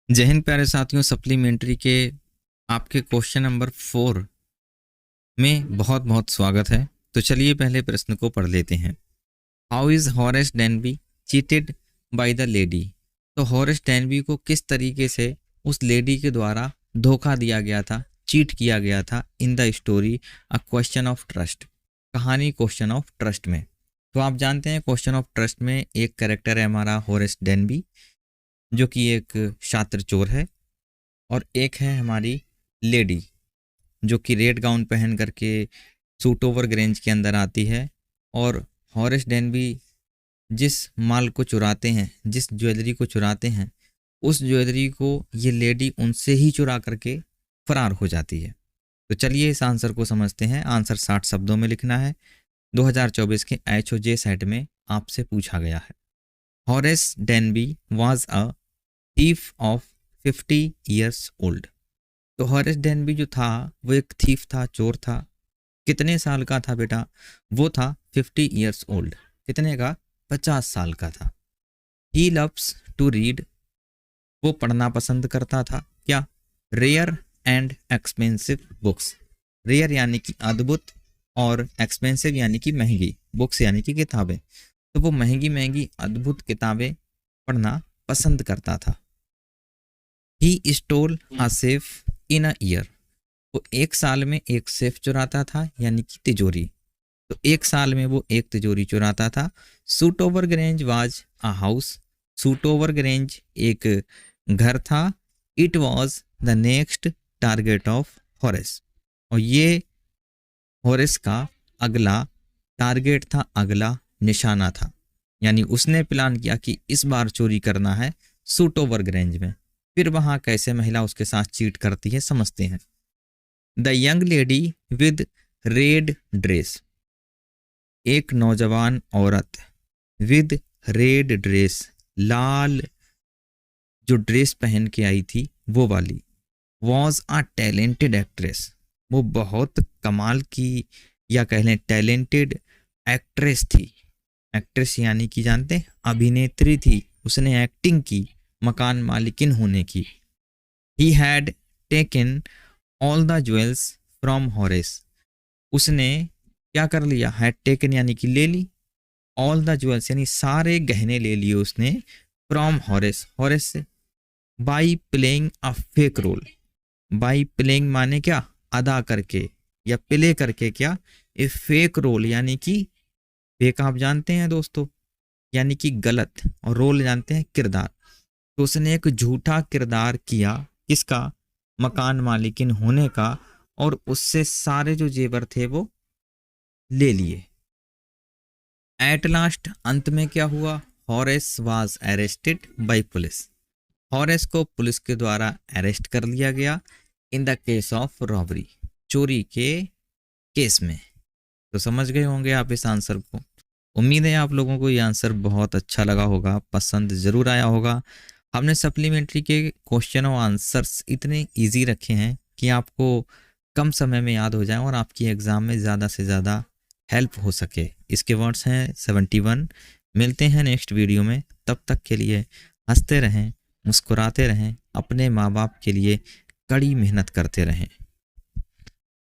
जय हिंद प्यारे साथियों। सप्लीमेंट्री के आपके क्वेश्चन नंबर 4 में बहुत बहुत स्वागत है। तो चलिए पहले प्रश्न को पढ़ लेते हैं। How is Horace Denby cheated by the lady. तो हॉरेस डेनबी को किस तरीके से उस लेडी के द्वारा धोखा दिया गया था, चीट किया गया था in the story a question of trust. कहानी क्वेश्चन ऑफ ट्रस्ट में। तो आप जानते हैं क्वेश्चन ऑफ ट्रस्ट में एक कैरेक्टर है हमारा हॉरेस डेनबी, जो कि एक शातिर चोर है, और एक है हमारी लेडी जो कि रेड गाउन पहन करके सूट ओवर ग्रेंज के अंदर आती है। और हॉरेस डेनबी जिस माल को चुराते हैं, जिस ज्वेलरी को चुराते हैं, उस ज्वेलरी को ये लेडी उनसे ही चुरा करके फरार हो जाती है। तो चलिए इस आंसर को समझते हैं। आंसर 60 शब्दों में लिखना है। 2024 के HOJ सेट में आपसे पूछा गया है। Horace Denby was a thief of 50 years old. तो हॉरेस डेनबी जो था वो एक थीफ था, चोर था। कितने साल का था बेटा? वो था 50 ईयर्स ओल्ड। कितने का? 50 साल का था। He loves to read. वो पढ़ना पसंद करता था। क्या? Rare and expensive books. Rare यानी कि अद्भुत, और एक्सपेंसिव यानी कि महंगी, बुक्स यानी कि किताबें। तो वो महंगी महंगी अद्भुत किताबें पढ़ना पसंद करता था। He stole a safe in a year. वो एक साल में एक सेफ चुराता था, यानी कि तिजोरी। तो एक साल में वो एक तिजोरी चुराता था। Suit over grange was a house. Suit over grange एक घर था। It was the next target of Horace. और ये हॉरेस का अगला टारगेट था, अगला निशाना था। यानी उसने प्लान किया कि इस बार चोरी करना है सूट ओवर ग्रेंज में। फिर वहां कैसे महिला उसके साथ चीट करती है, समझते हैं। The young lady with red dress. एक नौजवान औरत विद रेड ड्रेस, लाल जो ड्रेस पहन के आई थी वो वाली। Was a talented actress. वो बहुत कमाल की, या कह लें टैलेंटेड एक्ट्रेस थी। एक्ट्रेस यानी कि जानते हैं, अभिनेत्री थी। उसने एक्टिंग की मकान मालिकिन होने की। He had taken all the jewels from Horace. उसने क्या कर लिया? हैड टेकन यानी कि ले ली। ऑल द ज्वेल्स यानी सारे गहने ले लिए उसने फ्रॉम हॉरेस, हॉरेस से। By playing a fake role. By playing माने क्या? अदा करके या प्ले करके। क्या? ए फेक रोल यानी कि फेक आप जानते हैं दोस्तों, यानी कि गलत, और रोल जानते हैं किरदार। तो उसने एक झूठा किरदार किया। किसका? मकान मालिकिन होने का। और उससे सारे जो जेवर थे वो ले लिए। एट लास्ट अंत में क्या हुआ? Horace was arrested bye police. Horace को पुलिस के द्वारा अरेस्ट कर लिया गया in the case of robbery, चोरी के केस में। तो समझ गए होंगे आप इस आंसर को। उम्मीद है आप लोगों को ये आंसर बहुत अच्छा लगा होगा, पसंद जरूर आया होगा। हमने सप्लीमेंट्री के क्वेश्चन और आंसर्स इतने इजी रखे हैं कि आपको कम समय में याद हो जाए और आपकी एग्ज़ाम में ज़्यादा से ज़्यादा हेल्प हो सके। इसके वर्ड्स हैं 71। मिलते हैं नेक्स्ट वीडियो में। तब तक के लिए हंसते रहें, मुस्कुराते रहें, अपने माँ बाप के लिए कड़ी मेहनत करते रहें।